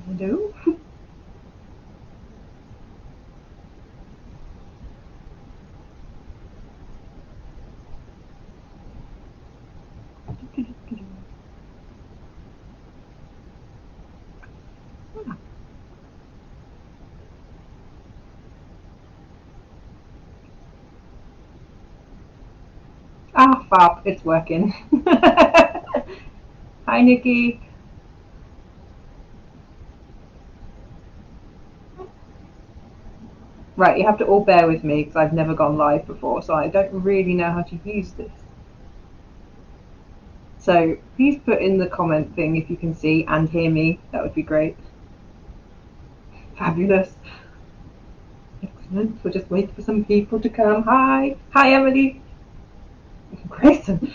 Hello. Ah, fab, it's working. Hi, Nikki. Right, you have to all bear with me because I've never gone live before, so I don't really know how to use this. So please put in the comment thing if you can see and hear me. That would be great. Fabulous. Excellent. We'll just wait for some people to come. Hi. Hi, Emily. Grayson.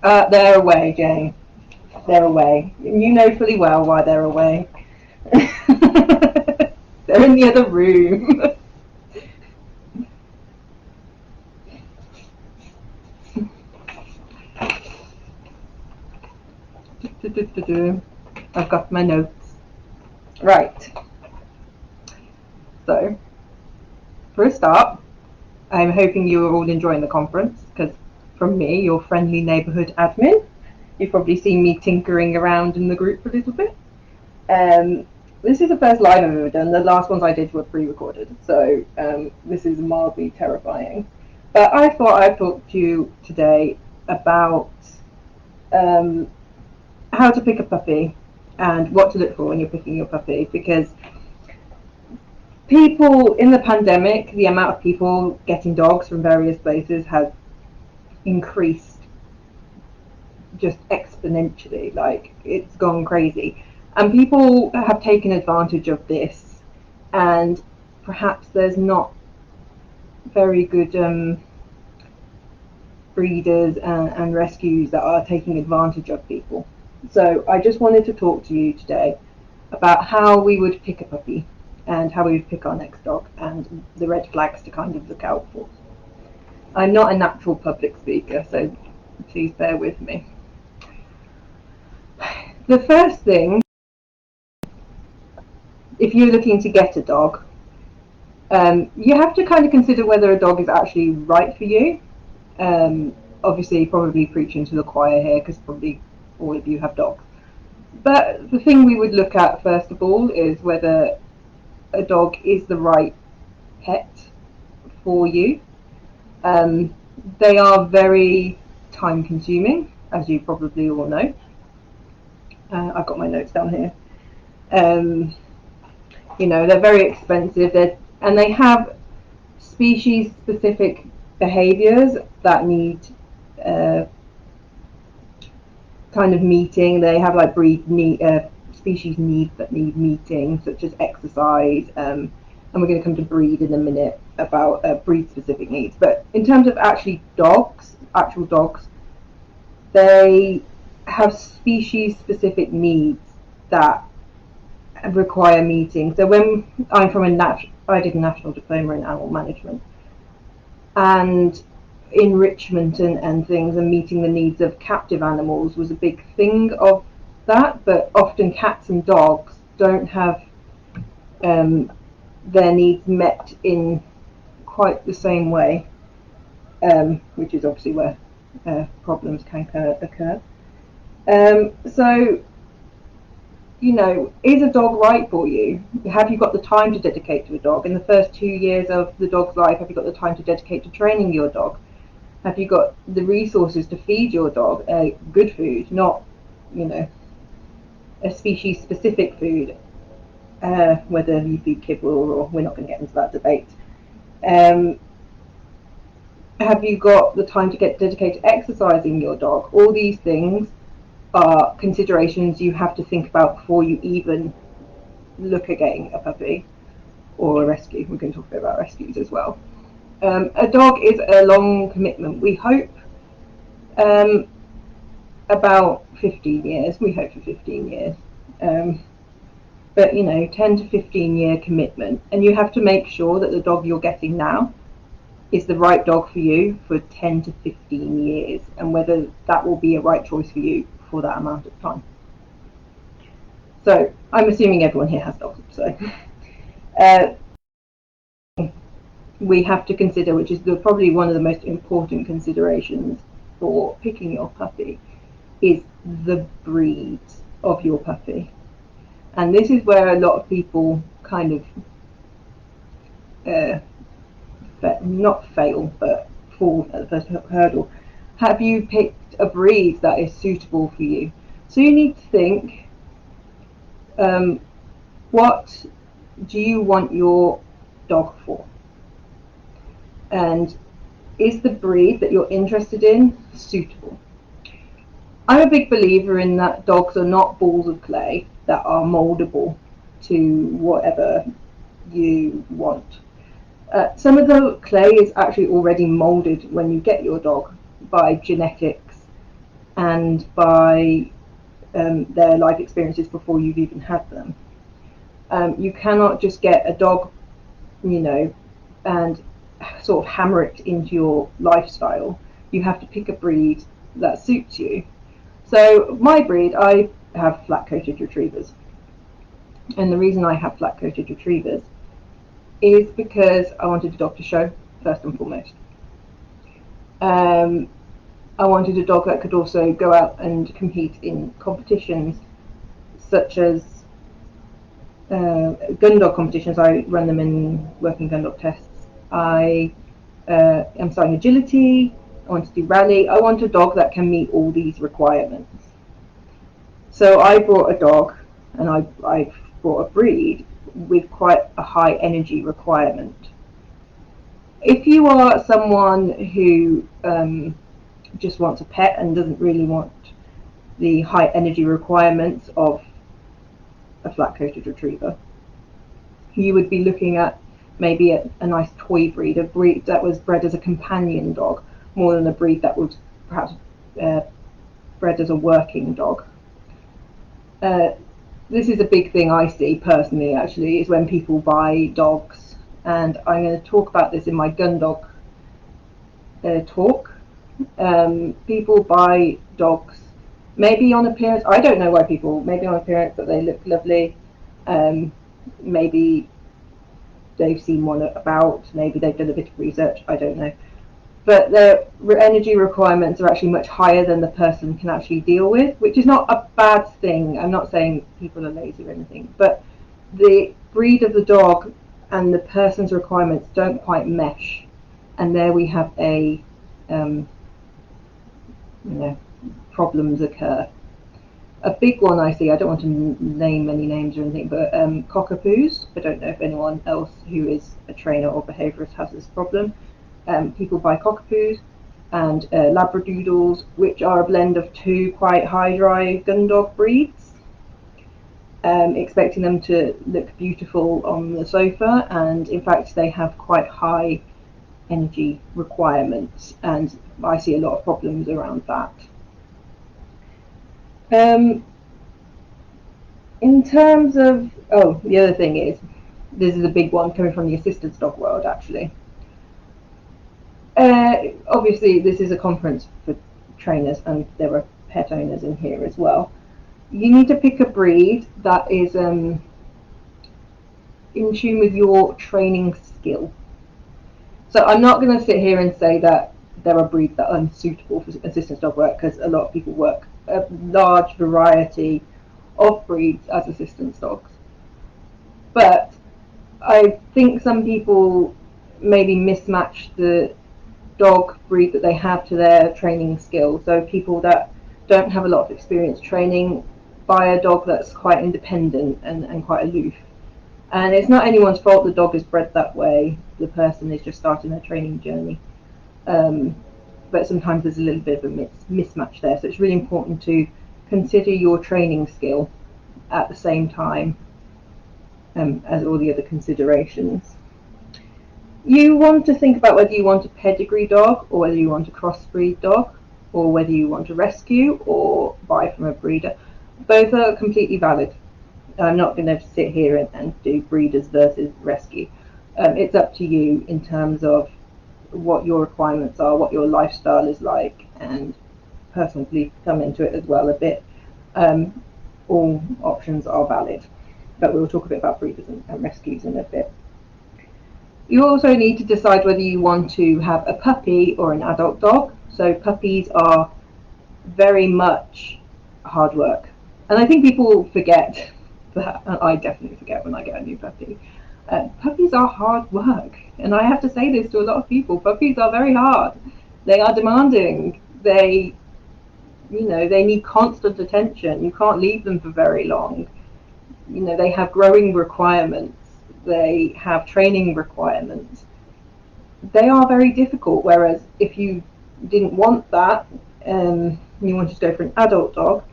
They're away, Jane. They're away. You know fully well why they're away. They're in the other room. I've got my notes. Right. So, for a start, I'm hoping you are all enjoying the conference because from me, your friendly neighbourhood admin, you've probably seen me tinkering around in the group a little bit. This is the first live I've ever done. The last ones I did were pre-recorded, so this is mildly terrifying. But I thought I'd talk to you today about how to pick a puppy and what to look for when you're picking your puppy, because people in the pandemic, the amount of people getting dogs from various places has increased just exponentially. Like, it's gone crazy, and people have taken advantage of this, and perhaps there's not very good breeders and rescues that are taking advantage of people. So I just wanted to talk to you today about how we would pick a puppy and how we would pick our next dog and the red flags to kind of look out for. I'm not a natural public speaker, so please bear with me. The first thing, if you're looking to get a dog, you have to kind of consider whether a dog is actually right for you. Obviously, probably preaching to the choir here because probably all of you have dogs. But the thing we would look at first of all is whether a dog is the right pet for you. They are very time consuming, as you probably all know. I've got my notes down here. You know, they're very expensive, and they have species specific behaviors that need kind of meeting. They have like species needs that need meeting, such as exercise, and we're going to come to breed in a minute about breed specific needs. But in terms of actual dogs, they have species specific needs that require meeting. So when I'm from I did a national diploma in animal management, and enrichment and things, and meeting the needs of captive animals was a big thing of that. But often cats and dogs don't have their needs met in quite the same way, which is obviously where problems can occur. So, you know, is a dog right for you? Have you got the time to dedicate to a dog? In the first 2 years of the dog's life, have you got the time to dedicate to training your dog? Have you got the resources to feed your dog good food, not, you know, a species specific food, whether you feed kibble, or we're not going to get into that debate. Have you got the time to dedicate to exercising your dog? All these things are considerations you have to think about before you even look at getting a puppy or a rescue. We're going to talk a bit about rescues as well. A dog is a long commitment. We hope about 15 years. We hope for 15 years. But, you know, 10 to 15 year commitment. And you have to make sure that the dog you're getting now is the right dog for you for 10 to 15 years, and whether that will be a right choice for you for that amount of time. So I'm assuming everyone here has dogs. So uh, we have to consider, which is probably one of the most important considerations for picking your puppy, is the breed of your puppy. And this is where a lot of people kind of not fail, but fall at the first hurdle. Have you picked a breed that is suitable for you? So you need to think, what do you want your dog for? And is the breed that you're interested in suitable? I'm a big believer in that dogs are not balls of clay that are moldable to whatever you want. Some of the clay is actually already molded when you get your dog by genetics and by their life experiences before you've even had them. You cannot just get a dog, and sort of hammer it into your lifestyle. You have to pick a breed that suits you. So my breed, I have flat-coated retrievers. And the reason I have flat-coated retrievers is because I wanted a dog to show, first and foremost. I wanted a dog that could also go out and compete in competitions, such as gun dog competitions. I run them in working gun dog tests. I am starting agility. I want to do rally. I want a dog that can meet all these requirements. So I brought a dog, and I brought a breed with quite a high energy requirement. If you are someone who just wants a pet and doesn't really want the high energy requirements of a flat-coated retriever, you would be looking at maybe a nice toy breed, a breed that was bred as a companion dog, more than a breed that was perhaps bred as a working dog. This is a big thing I see personally, actually, is when people buy dogs, and I'm going to talk about this in my gun dog talk. People buy dogs maybe on appearance. I don't know why people, maybe on appearance that they look lovely, maybe they've seen one about, maybe they've done a bit of research, I don't know. But their energy requirements are actually much higher than the person can actually deal with, which is not a bad thing. I'm not saying people are lazy or anything, but the breed of the dog and the person's requirements don't quite mesh, and there we have a problems occur. A big one I see, I don't want to name any names or anything, but cockapoos. I don't know if anyone else who is a trainer or behaviourist has this problem. People buy cockapoos and labradoodles, which are a blend of two quite high drive gun dog breeds, expecting them to look beautiful on the sofa, and in fact they have quite high energy requirements, and I see a lot of problems around that. In terms of, the other thing is, this is a big one coming from the assistance dog world, actually. Obviously, this is a conference for trainers, and there are pet owners in here as well. You need to pick a breed that is in tune with your training skill. So I'm not going to sit here and say that there are breeds that are unsuitable for assistance dog work, because a lot of people work a large variety of breeds as assistance dogs. But I think some people maybe mismatch the dog breed that they have to their training skills. So people that don't have a lot of experience training buy a dog that's quite independent and quite aloof. And it's not anyone's fault the dog is bred that way. The person is just starting their training journey. But sometimes there's a little bit of a mismatch there. So it's really important to consider your training skill at the same time as all the other considerations. You want to think about whether you want a pedigree dog or whether you want a crossbreed dog, or whether you want to rescue or buy from a breeder. Both are completely valid. I'm not going to sit here and do breeders versus rescue. It's up to you in terms of what your requirements are, what your lifestyle is like, and personal beliefs come into it as well a bit. all options are valid, but we'll talk a bit about breeders and rescues in a bit. You also need to decide whether you want to have a puppy or an adult dog. So puppies are very much hard work, and I think people forget that, and I definitely forget when I get a new puppy. Puppies are hard work, and I have to say this to a lot of people. Puppies are very hard. They are demanding. They need constant attention. You can't leave them for very long. They have growing requirements. They have training requirements. They are very difficult, whereas if you didn't want that, you wanted to go for an adult dog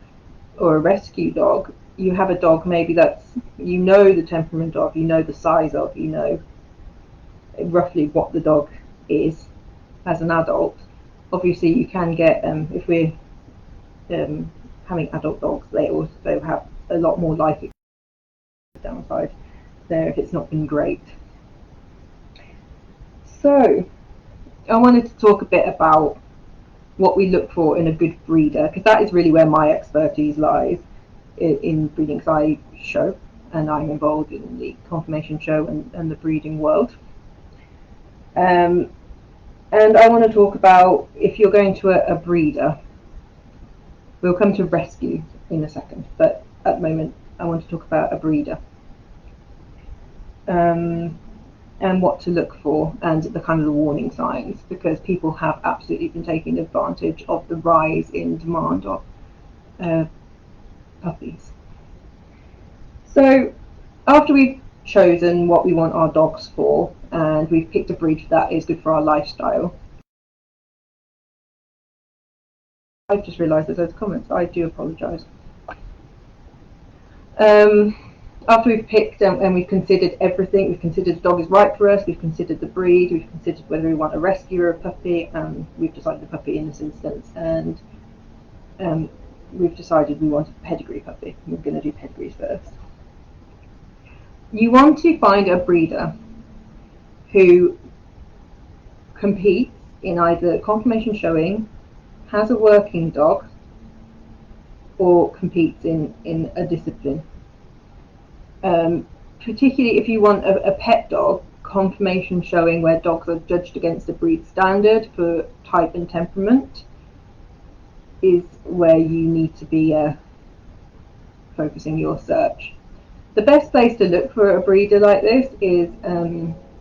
or a rescue dog, you have a dog maybe that's, the temperament of, the size of, roughly what the dog is as an adult. Obviously you can get, if we're having adult dogs, they also have a lot more life downside there if it's not been great. So I wanted to talk a bit about what we look for in a good breeder, because that is really where my expertise lies in breeding. So I show, and I'm involved in the conformation show and the breeding world. And I want to talk about, if you're going to a breeder, we'll come to rescue in a second, but at the moment I want to talk about a breeder. And what to look for, and the kind of the warning signs, because people have absolutely been taking advantage of the rise in demand of puppies. So after we've chosen what we want our dogs for, and we've picked a breed that is good for our lifestyle, I've just realised there's those comments. I do apologise. After we've picked and we've considered everything, we've considered the dog is right for us, we've considered the breed, we've considered whether we want a rescue or a puppy, and we've decided the puppy in this instance, and we've decided we want a pedigree puppy. We're going to do pedigrees first. You want to find a breeder who competes in either conformation showing, has a working dog, or competes in a discipline. Particularly if you want a pet dog, conformation showing where dogs are judged against a breed standard for type and temperament is where you need to be focusing your search. The best place to look for a breeder like this is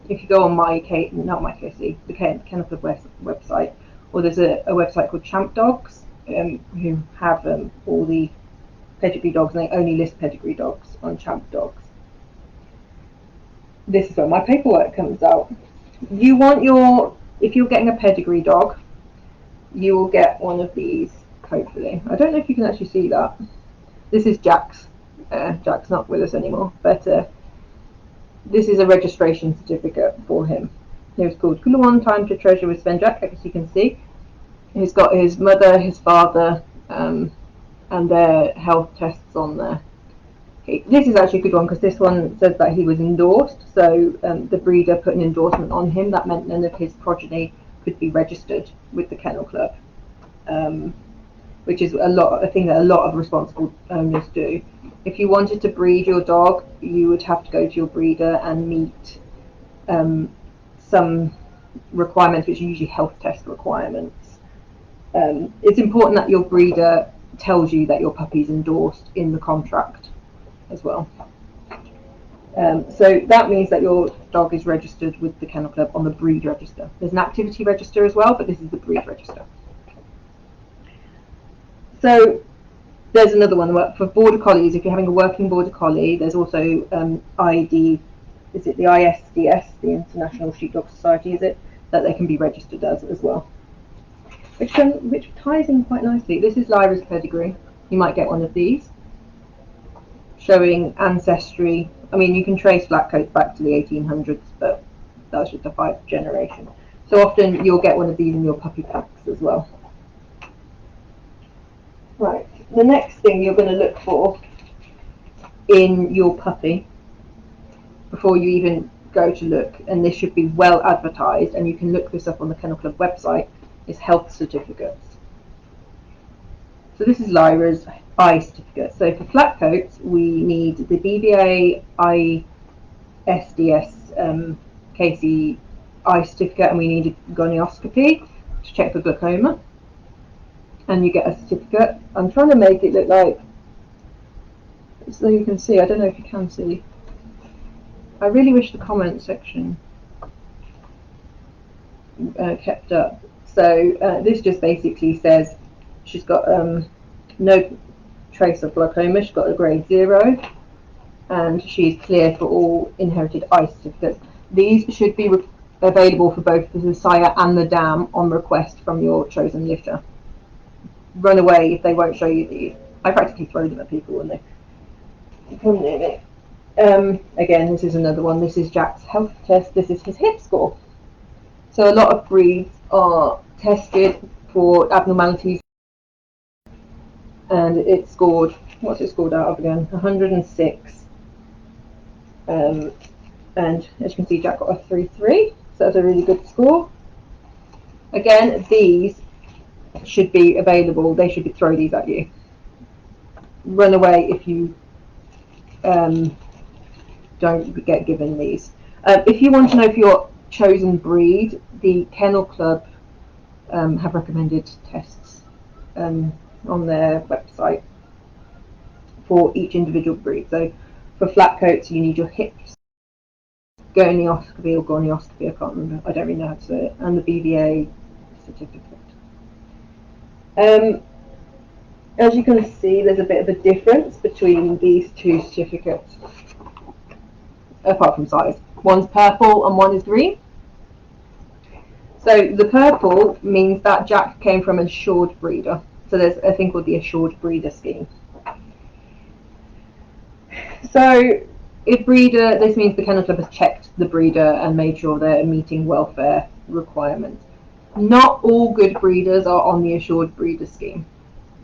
if you go on the Kennel Club website, or there's a website called Champ Dogs who have all the pedigree dogs, and they only list pedigree dogs on Champ Dogs. This is where my paperwork comes out. If you're getting a pedigree dog, you will get one of these, hopefully. I don't know if you can actually see that. This is Jack's. Jack's not with us anymore, but this is a registration certificate for him. It was called One Time to Treasure with Sven Jack, as you can see. He's got his mother, his father, and their health tests on there. This is actually a good one, because this one says that he was endorsed, so the breeder put an endorsement on him. That meant none of his progeny could be registered with the Kennel Club, which is a thing that a lot of responsible owners do. If you wanted to breed your dog, you would have to go to your breeder and meet some requirements, which are usually health test requirements. It's important that your breeder tells you that your puppy's endorsed in the contract as well. So that means that your dog is registered with the Kennel Club on the breed register. There's an activity register as well, but this is the breed register. So there's another one for border collies. If you're having a working border collie, there's also the ISDS, the International Sheepdog Society, is it, that they can be registered as well, which ties in quite nicely. This is Lyra's pedigree. You might get one of these, showing ancestry. I mean, you can trace black coats back to the 1800s, but that's just the 5th generation. So often you'll get one of these in your puppy packs as well. Right, the next thing you're going to look for in your puppy, before you even go to look, and this should be well advertised, and you can look this up on the Kennel Club website, is health certificates. So this is Lyra's eye certificate. So for flat coats, we need the BVA ISDS KC eye certificate, and we need a gonioscopy to check for glaucoma. And you get a certificate. I'm trying to make it look like, so you can see. I don't know if you can see. I really wish the comment section kept up. So this just basically says she's got no trace of glaucoma, she's got a grade 0, and she's clear for all inherited eye certificates. These should be available for both the sire and the dam on request from your chosen litter. Run away if they won't show you these. I practically throw them at people when they come near me. Again, this is another one. This is Jack's health test. This is his hip score. So a lot of breeds are tested for abnormalities, and it scored, what's it scored out of again? 106. And as you can see, Jack got a 3.3, so that's a really good score. Again, these should be available. They should throw these at you. Run away if you don't get given these. If you want to know for your chosen breed, the Kennel Club have recommended tests on their website for each individual breed. So for flat coats, you need your hips, gonioscopy or gonioscopy, I can't remember, I don't really know how to say it, and the BVA certificate. As you can see, there's a bit of a difference between these two certificates, apart from size. One's purple and one is green. So the purple means that Jack came from an assured breeder. So there's a thing called the assured breeder scheme. So if breeder, this means the Kennel Club has checked the breeder and made sure they're meeting welfare requirements. Not all good breeders are on the assured breeder scheme.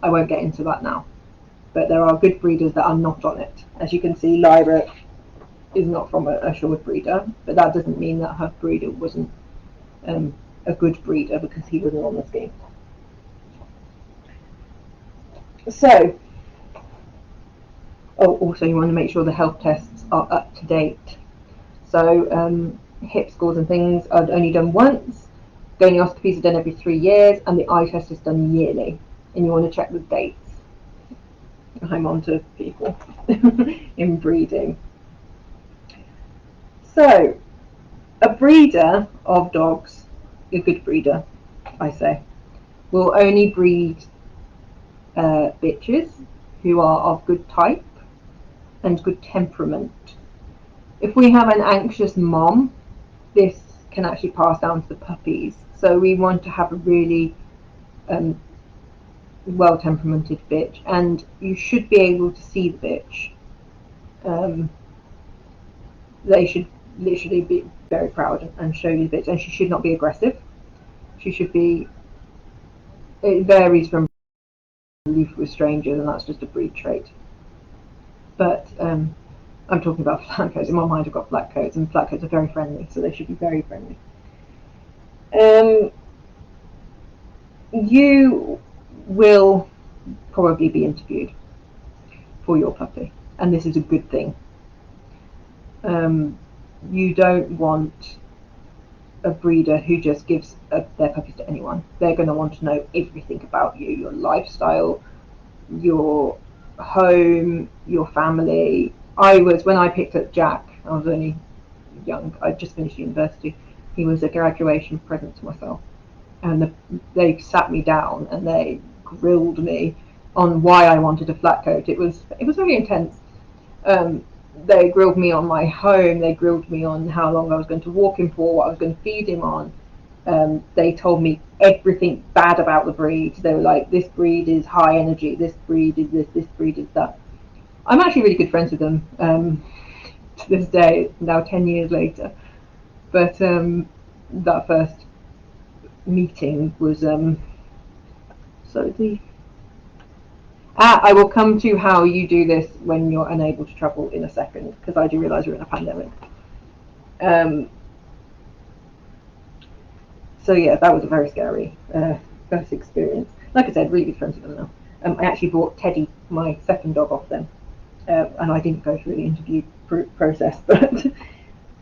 I won't get into that now, but there are good breeders that are not on it. As you can see, Lyra is not from an assured breeder, but that doesn't mean that her breeder wasn't a good breeder because he wasn't on the scheme. So, also you want to make sure the health tests are up to date. So hip scores and things are only done once, gonioscopies are done every 3 years, and the eye test is done yearly. And you want to check the dates. I'm on to people in breeding. So, a breeder of dogs, a good breeder, I say, will only breed bitches who are of good type and good temperament. If we have an anxious mom, this can actually pass down to the puppies. So we want to have a really well-temperamented bitch, and you should be able to see the bitch. They should literally be very proud and show you the bitch, and she should not be aggressive. She should be, it varies from aloof with strangers, and that's just a breed trait. But I'm talking about flat coats. In my mind I've got flat coats, and flat coats are very friendly, so they should be very friendly. You will probably be interviewed for your puppy, and this is a good thing. You don't want a breeder who just gives their puppies to anyone. They're going to want to know everything about you, your lifestyle, your home, your family. When I picked up Jack, I was only young, I just finished university. He was a graduation present to myself, and they sat me down and they grilled me on why I wanted a flat coat. It was very intense. They grilled me on my home, they grilled me on how long I was going to walk him for, what I was going to feed him on. They told me everything bad about the breed. They were like, this breed is high energy, this breed is this breed is that. I'm actually really good friends with them to this day, now 10 years later. But that first meeting was so deep. I will come to how you do this when you're unable to travel in a second, because I do realise we're in a pandemic. So yeah, that was a very scary first experience. Like I said, really good friends with them I actually brought Teddy, my second dog, off them, and I didn't go through the interview process, but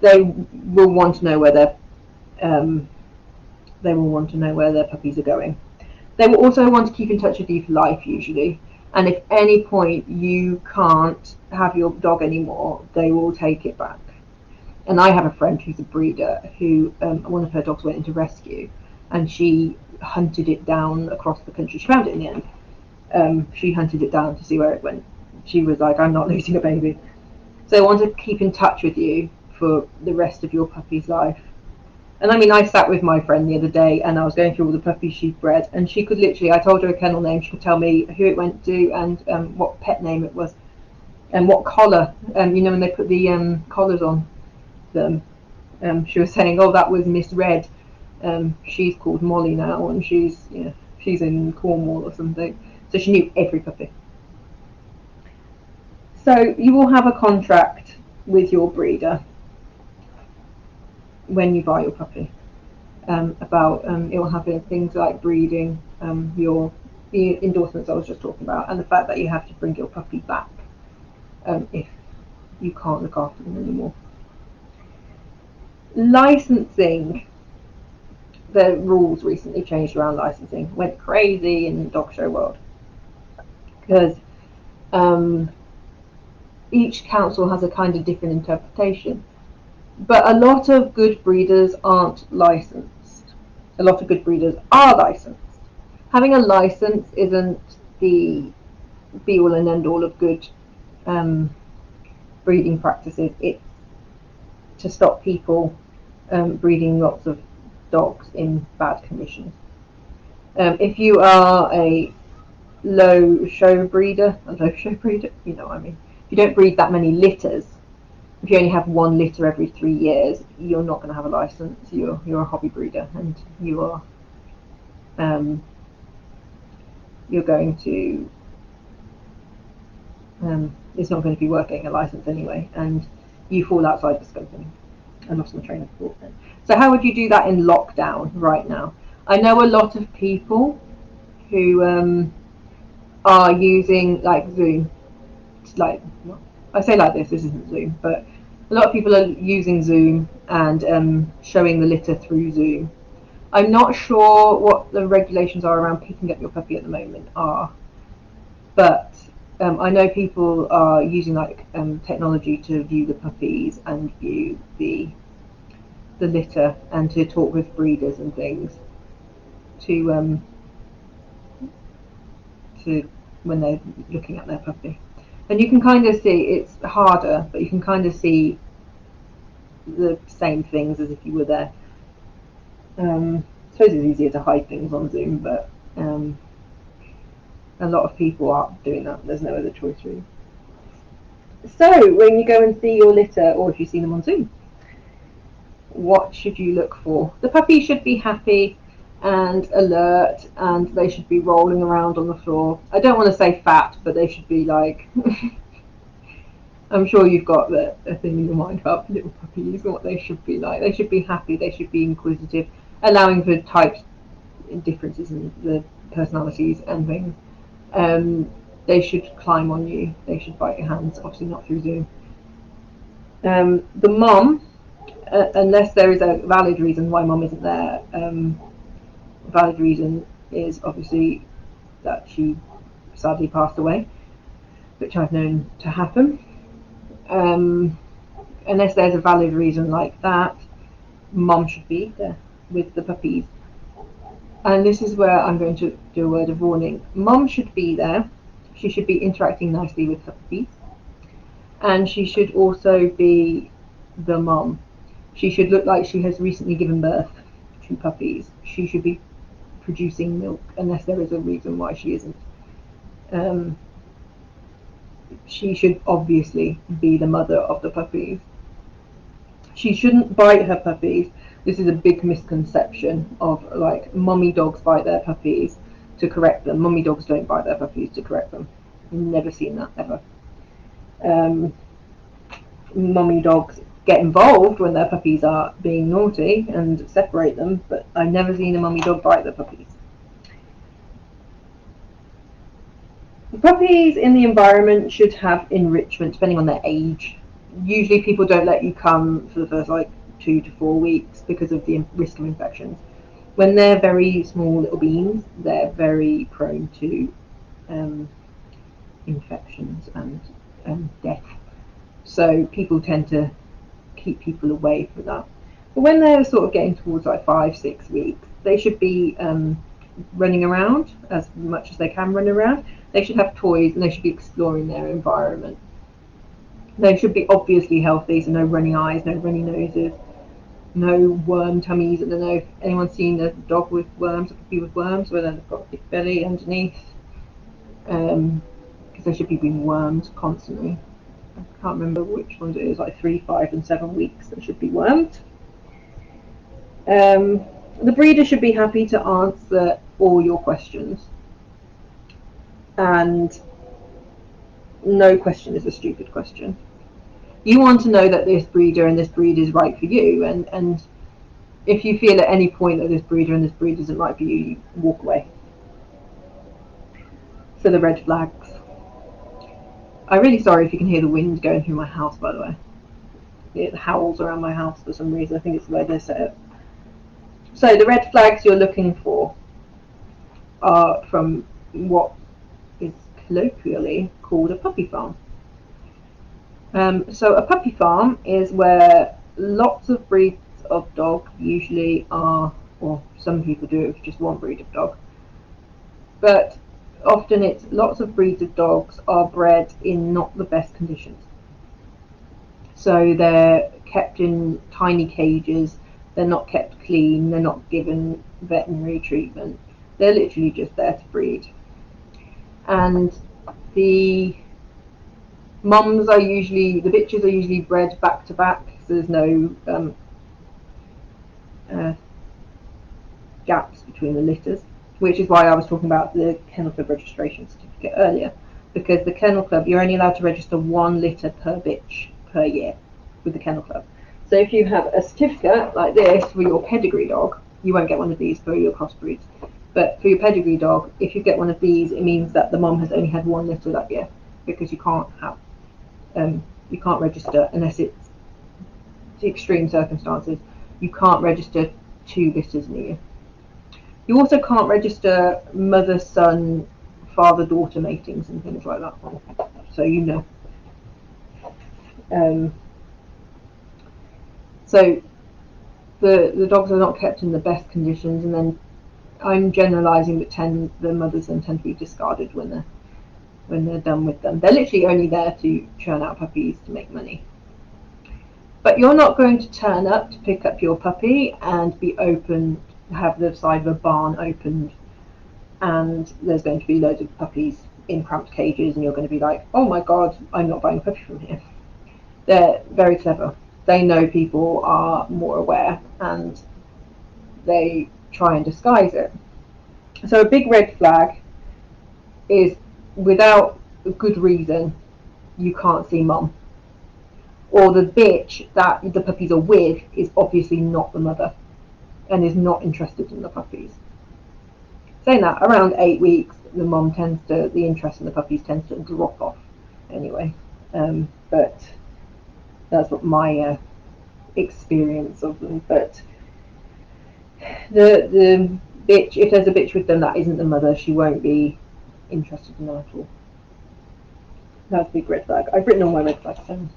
they will want to know where their puppies are going. They will also want to keep in touch with you for life, usually. And if at any point you can't have your dog anymore, they will take it back. And I have a friend who's a breeder who one of her dogs went into rescue, and she hunted it down across the country. She found it in the end. She hunted it down to see where it went. She was like, I'm not losing a baby. So they want to keep in touch with you for the rest of your puppy's life. And I mean, I sat with my friend the other day and I was going through all the puppies she'd bred, and she could literally, I told her a kennel name, she could tell me who it went to and what pet name it was and what collar, you know, when they put the collars on them. She was saying, oh, that was Miss Red. She's called Molly now, and she's in Cornwall or something. So she knew every puppy. So you will have a contract with your breeder when you buy your puppy. About it will have things like breeding, the endorsements I was just talking about, and the fact that you have to bring your puppy back if you can't look after them anymore. Licensing. The rules recently changed around licensing. Went crazy in the dog show world because each council has a kind of different interpretation. But a lot of good breeders aren't licensed. A lot of good breeders are licensed. Having a license isn't the be-all and end-all of good breeding practices. It's to stop people breeding lots of dogs in bad conditions. If you are a low show breeder, you know what I mean. If you don't breed that many litters, if you only have one litter every 3 years, you're not going to have a license. You're a hobby breeder, and you are you're going to it's not going to be worth getting a license anyway, and you fall outside the scoping. I lost my train of thought then. So how would you do that in lockdown right now? I know a lot of people who are using like Zoom. Like, I say like this isn't Zoom, but a lot of people are using Zoom and showing the litter through Zoom. I'm not sure what the regulations are around picking up your puppy at the moment are, but I know people are using like technology to view the puppies and view the litter and to talk with breeders and things to when they're looking at their puppy. And you can kind of see, it's harder, but you can kind of see the same things as if you were there. I suppose it's easier to hide things on Zoom, but a lot of people aren't doing that. There's no other choice really. So when you go and see your litter, or if you see them on Zoom, what should you look for? The puppy should be happy and alert, and they should be rolling around on the floor. I don't want to say fat, but they should be like I'm sure you've got a thing in your mind about little puppies and what they should be like. They should be happy, they should be inquisitive, allowing for types differences in the personalities and things. They should climb on you, they should bite your hands, obviously not through Zoom. The mum, unless there is a valid reason why mum isn't there, valid reason is obviously that she sadly passed away, which I've known to happen. Unless there's a valid reason like that, mum should be there with the puppies. And this is where I'm going to do a word of warning. Mum should be there. She should be interacting nicely with her puppies, and she should also be the mum. She should look like she has recently given birth to puppies. She should be producing milk, unless there is a reason why she isn't. She should obviously be the mother of the puppies. She shouldn't bite her puppies. This is a big misconception of like mummy dogs bite their puppies to correct them. Mummy dogs don't bite their puppies to correct them. Never seen that ever. Mummy dogs get involved when their puppies are being naughty and separate them, but I've never seen a mummy dog bite their puppies. Puppies in the environment should have enrichment depending on their age. Usually people don't let you come for the first like 2 to 4 weeks because of the risk of infections. When they're very small little beings, they're very prone to infections and death. So people tend to keep people away from that. But when they're sort of getting towards like 5, 6 weeks, they should be running around as much as they can run around. They should have toys and they should be exploring their environment. They should be obviously healthy, so no runny eyes, no runny noses, no worm tummies. I don't know if anyone's seen a dog with worms, a puppy with worms, whether they've got a big belly underneath, because they should be being wormed constantly. I can't remember which ones it is, like 3, 5 and 7 weeks they should be wormed. The breeder should be happy to answer all your questions, and no question is a stupid question. You want to know that this breeder and this breed is right for you, and if you feel at any point that this breeder and this breed isn't right for you, you walk away. So the red flags. I'm really sorry if you can hear the wind going through my house, by the way. It howls around my house for some reason. I think it's the way they set it. So the red flags you're looking for are from what is colloquially called a puppy farm. So a puppy farm is where lots of breeds of dog usually are, or some people do it with just one breed of dog, but often it's lots of breeds of dogs are bred in not the best conditions. So they're kept in tiny cages, they're not kept clean, they're not given veterinary treatment, they're literally just there to breed. And the mums are usually, the bitches are usually bred back to back, so there's no gaps between the litters, which is why I was talking about the Kennel Club registration certificate earlier, because the Kennel Club, you're only allowed to register 1 litter per bitch per year with the Kennel Club. So if you have a certificate like this for your pedigree dog, you won't get one of these for your crossbreeds, but for your pedigree dog, if you get one of these, it means that the mum has only had 1 litter that year, because you can't have you can't register unless it's extreme circumstances. You can't register 2 litters in a year. You also can't register mother-son, father-daughter matings and things like that. So you know. So the dogs are not kept in the best conditions, and then I'm generalising, but the mothers then tend to be discarded when they're done with them. They're literally only there to churn out puppies to make money. But you're not going to turn up to pick up your puppy and be open, have the side of a barn opened, and there's going to be loads of puppies in cramped cages, and you're going to be like, oh my god, I'm not buying a puppy from here. They're very clever. They know people are more aware, and they try and disguise it. So a big red flag is, without a good reason, you can't see mum, or the bitch that the puppies are with is obviously not the mother and is not interested in the puppies. Saying that, around 8 weeks, the mum the interest in the puppies tends to drop off anyway. But that's what my experience of them. But the bitch, if there's a bitch with them that isn't the mother, she won't be interested in them at all. That's a big red flag. I've written all my red flags down.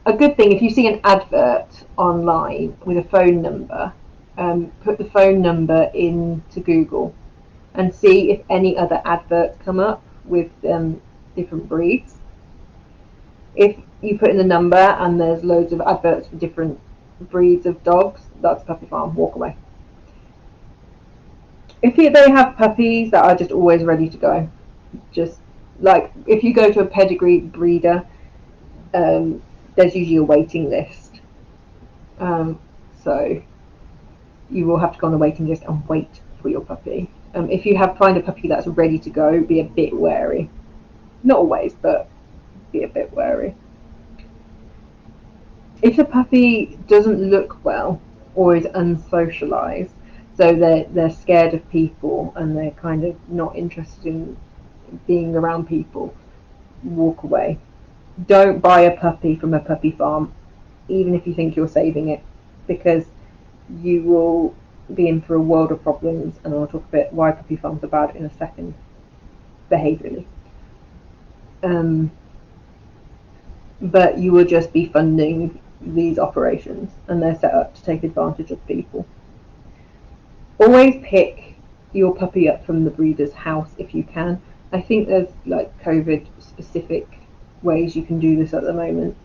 A good thing, if you see an advert online with a phone number, put the phone number into Google and see if any other adverts come up with different breeds. If you put in the number and there's loads of adverts for different breeds of dogs, that's a puppy farm, walk away. If they have puppies that are just always ready to go, just like if you go to a pedigree breeder, there's usually a waiting list, so you will have to go on the waiting list and wait for your puppy. If you find a puppy that's ready to go, be a bit wary. Not always, but be a bit wary. If the puppy doesn't look well or is unsocialized, So they're scared of people, and they're kind of not interested in being around people. Walk away. Don't buy a puppy from a puppy farm, even if you think you're saving it, because you will be in for a world of problems. And I'll talk a bit why puppy farms are bad in a second, behaviourally. But you will just be funding these operations, and they're set up to take advantage of people. Always pick your puppy up from the breeder's house if you can. I think there's like COVID specific ways you can do this at the moment,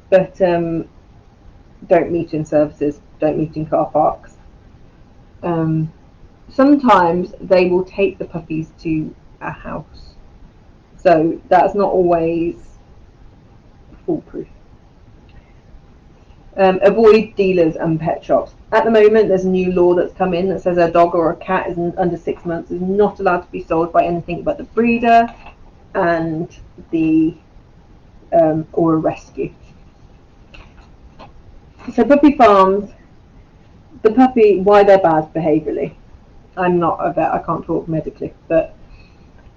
but don't meet in services, don't meet in car parks. Sometimes they will take the puppies to a house, so that's not always foolproof. Avoid dealers and pet shops. At the moment, there's a new law that's come in that says a dog or a cat is under 6 months is not allowed to be sold by anything but the breeder and the or a rescue. So puppy farms, the puppy, why they're bad behaviourally. I'm not a vet, I can't talk medically, but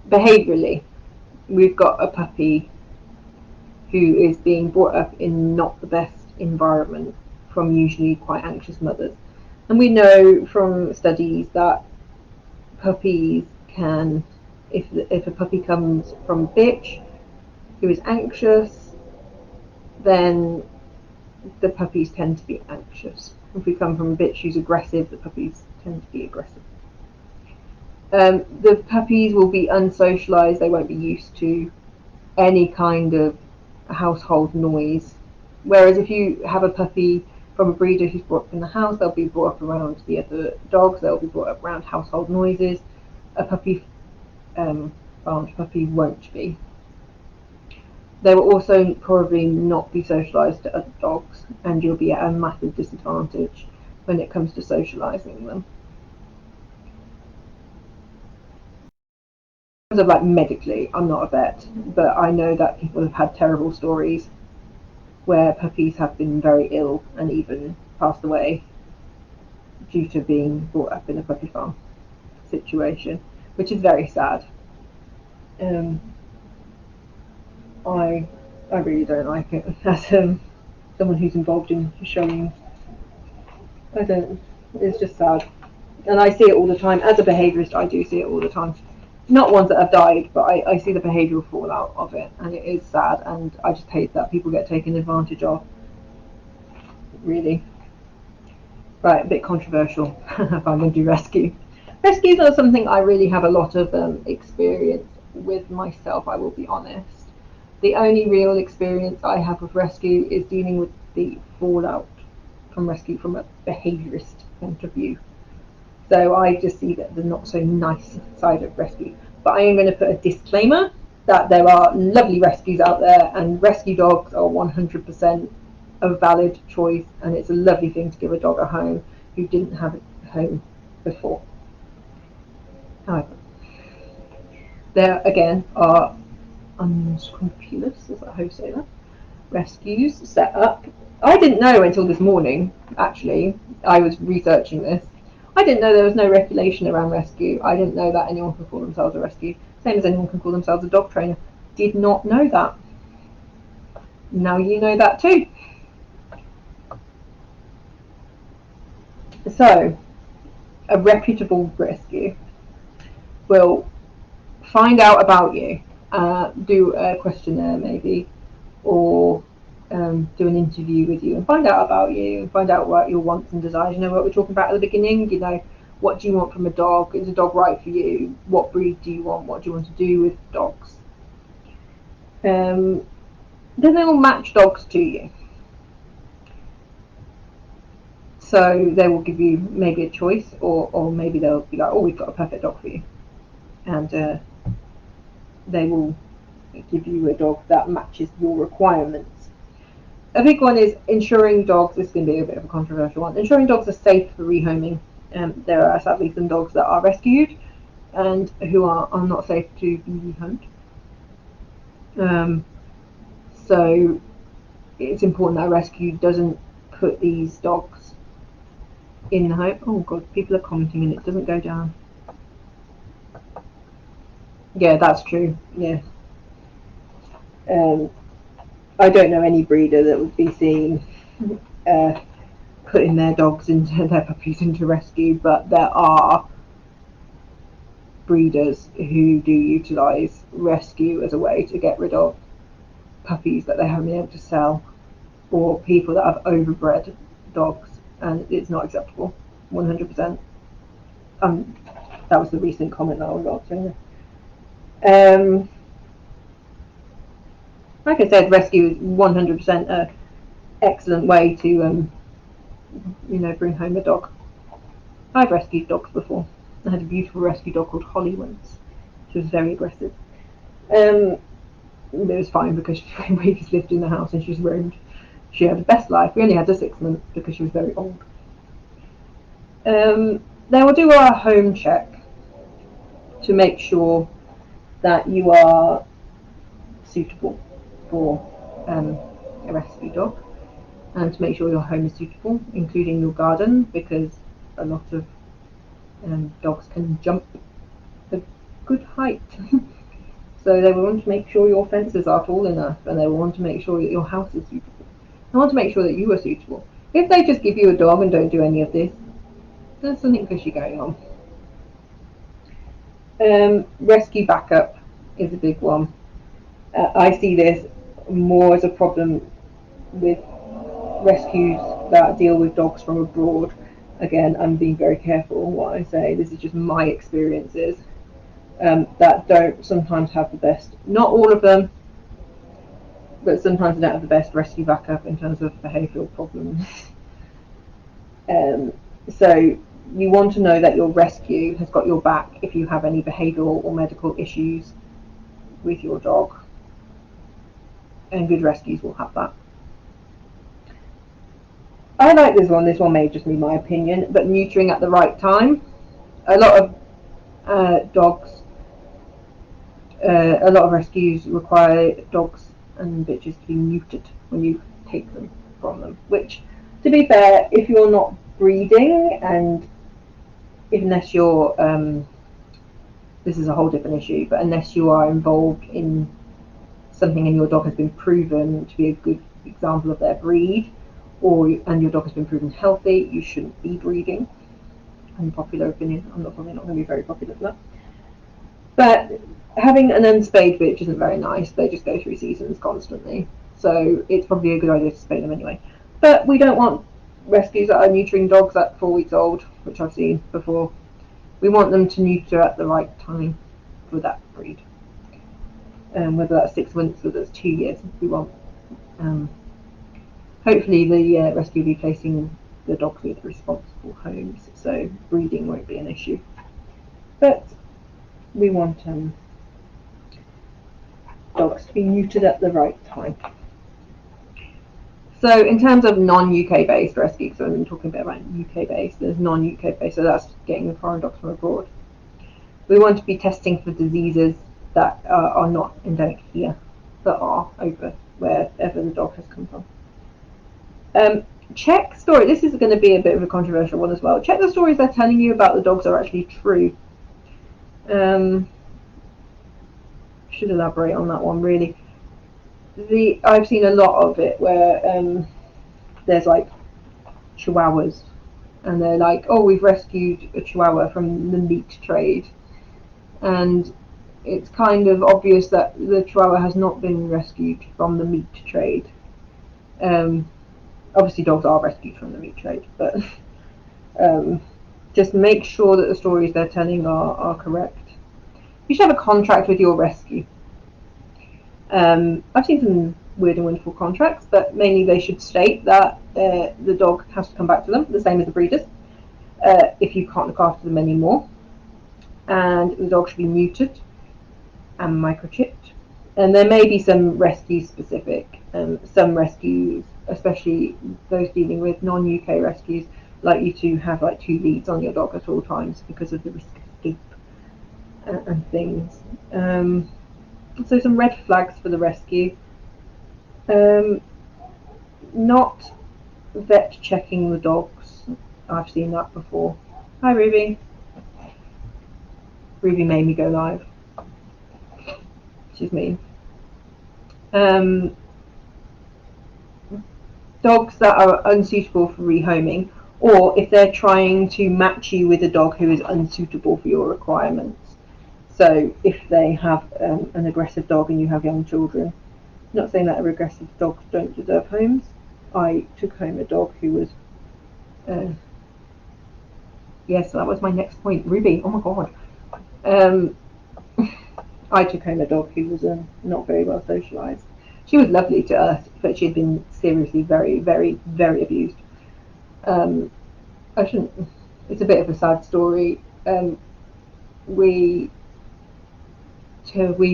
behaviourally, we've got a puppy who is being brought up in not the best environment from usually quite anxious mothers. And we know from studies that puppies can, if a puppy comes from a bitch who is anxious, then the puppies tend to be anxious. If we come from a bitch who's aggressive, the puppies tend to be aggressive. The puppies will be unsocialised, they won't be used to any kind of household noise. Whereas if you have a puppy from a breeder who's brought up in the house, they'll be brought up around the other dogs, they'll be brought up around household noises. A puppy, farmed puppy won't be. They will also probably not be socialised to other dogs, and you'll be at a massive disadvantage when it comes to socialising them. In terms of like medically, I'm not a vet, but I know that people have had terrible stories where puppies have been very ill and even passed away due to being brought up in a puppy farm situation, which is very sad. I really don't like it as someone who's involved in showing. I don't. It's just sad, and I see it all the time. As a behaviourist, I do see it all the time. Not ones that have died, but I see the behavioural fallout of it, and it is sad. And I just hate that people get taken advantage of. Really. Right, a bit controversial. If I'm going to do rescue. Rescues are something I really have a lot of experience with myself, I will be honest. The only real experience I have with rescue is dealing with the fallout from rescue from a behaviourist point of view. So I just see that the not so nice side of rescue. But I am going to put a disclaimer that there are lovely rescues out there, and rescue dogs are 100% a valid choice, and it's a lovely thing to give a dog a home who didn't have a home before. However, there again are unscrupulous, is that how you say that? Rescues set up. I didn't know until this morning, actually. I was researching this. I didn't know there was no regulation around rescue. I didn't know that anyone could call themselves a rescue. Same as anyone can call themselves a dog trainer. Did not know that. Now you know that too. So, a reputable rescue will find out about you, do a questionnaire maybe, or do an interview with you and find out about you and find out what your wants and desires. You know what we're talking about at the beginning, you know, what do you want from a dog? Is a dog right for you? What breed do you want? What do you want to do with dogs? Then they will match dogs to you. So they will give you maybe a choice, or maybe they'll be like, oh, we've got a perfect dog for you. And they will give you a dog that matches your requirements. A big one is insuring dogs. This is going to be a bit of a controversial one. Insuring dogs are safe for rehoming. There are sadly some dogs that are rescued and who are not safe to be rehomed. So it's important that a rescue doesn't put these dogs in the home. Oh god, people are commenting and it doesn't go down. Yeah, that's true. Yeah. I don't know any breeder that would be seen putting their puppies into rescue, but there are breeders who do utilise rescue as a way to get rid of puppies that they haven't been able to sell, or people that have overbred dogs, and it's not acceptable, 100%. That was the recent comment that I was answering. Like I said, rescue is 100% an excellent way to bring home a dog. I've rescued dogs before. I had a beautiful rescue dog called Holly once. She was very aggressive. It was fine because we just lived in the house and she was roamed. She had the best life. We only had her 6 months because she was very old. Then we'll do our home check to make sure that you are suitable for a rescue dog, and to make sure your home is suitable, including your garden, because a lot of dogs can jump a good height. So they will want to make sure your fences are tall enough, and they will want to make sure that your house is suitable. They want to make sure that you are suitable. If they just give you a dog and don't do any of this, there's something fishy going on. Rescue backup is a big one. I see this more as a problem with rescues that deal with dogs from abroad. Again, I'm being very careful what I say. This is just my experiences that don't sometimes have the best, not all of them, but sometimes they don't have the best rescue backup in terms of behavioural problems. So you want to know that your rescue has got your back if you have any behavioural or medical issues with your dog, and good rescues will have that. I like this one. This one may just be my opinion, but neutering at the right time. A lot of a lot of rescues require dogs and bitches to be neutered when you take them from them. Which, to be fair, if you're not breeding, and unless you're, this is a whole different issue, but unless you are involved in something and your dog has been proven to be a good example of their breed, and your dog has been proven healthy, you shouldn't be breeding. Unpopular opinion. I'm probably not going to be very popular for that. But having an unspayed bitch isn't very nice. They just go through seasons constantly, so it's probably a good idea to spay them anyway. But we don't want rescues that are neutering dogs at 4 weeks old, which I've seen before. We want them to neuter at the right time for that breed. Whether that's 6 months, whether that's 2 years, we want. Hopefully the rescue will be placing the dogs with responsible homes, so breeding won't be an issue. But we want dogs to be neutered at the right time. So in terms of non-UK based rescue, so I'm talking a bit about UK based, there's non-UK based, so that's getting the foreign dogs from abroad. We want to be testing for diseases that are not endemic here, but are over wherever the dog has come from. Check story. This is going to be a bit of a controversial one as well. Check the stories they're telling you about the dogs are actually true. Should elaborate on that one really. I've seen a lot of it where there's like chihuahuas, and they're like, oh, we've rescued a chihuahua from the meat trade, and it's kind of obvious that the chihuahua has not been rescued from the meat trade. Obviously dogs are rescued from the meat trade, but just make sure that the stories they're telling are correct. You should have a contract with your rescue. I've seen some weird and wonderful contracts, but mainly they should state that the dog has to come back to them, the same as the breeders, if you can't look after them anymore, and the dog should be neutered and microchipped. And there may be some rescue specific, some rescues, especially those dealing with non-UK rescues, like you to have like 2 leads on your dog at all times because of the risk of escape and things. So some red flags for the rescue. Not vet checking the dogs. I've seen that before. Hi, Ruby. Ruby made me go live. She's mean. Dogs that are unsuitable for rehoming, or if they're trying to match you with a dog who is unsuitable for your requirements. So if they have an aggressive dog and you have young children, not saying that aggressive dogs don't deserve homes. I took home a dog who was yes, that was my next point. Ruby, oh my god. I took home a dog who was not very well socialised. She was lovely to us, but she had been seriously very, very, very abused. I shouldn't. It's a bit of a sad story. We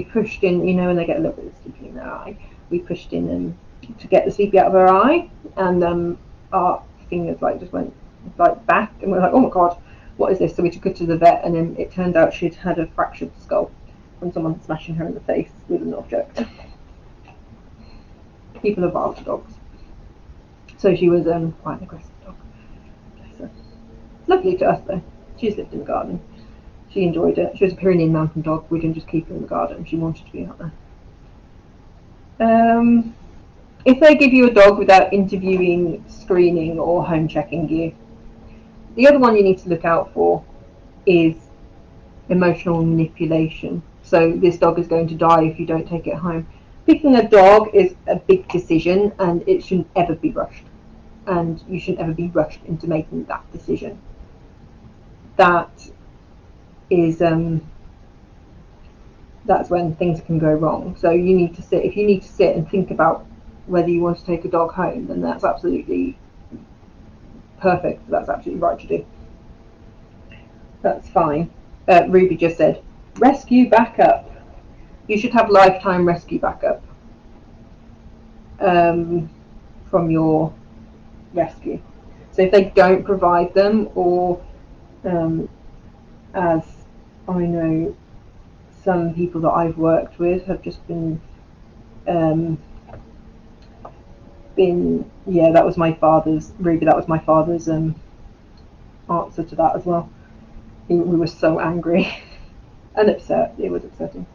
pushed in, you know, when they get a little bit of sleepy in their eye, we pushed in to get the sleepy out of her eye, and our fingers like just went like back, and we're like, oh my god, what is this? So we took her to the vet, and then it turned out she'd had a fractured skull from someone smashing her in the face with an object. People are vile to dogs. So she was quite an aggressive dog. So, lovely to us though. She's lived in the garden. She enjoyed it. She was a Pyrenean mountain dog. We didn't just keep her in the garden. She wanted to be out there. If they give you a dog without interviewing, screening, or home checking you, the other one you need to look out for is emotional manipulation. So this dog is going to die if you don't take it home. Picking a dog is a big decision, and it shouldn't ever be rushed. And you shouldn't ever be rushed into making that decision. That is that's when things can go wrong. So you need to sit. If you need to sit and think about whether you want to take a dog home, then that's absolutely perfect. That's absolutely right to do. That's fine. Ruby just said, rescue backup. You should have lifetime rescue backup from your rescue. So if they don't provide them, or as I know, some people that I've worked with have just been yeah, that was my father's, Ruby, that was my father's answer to that as well. We were so angry and upset. It was upsetting.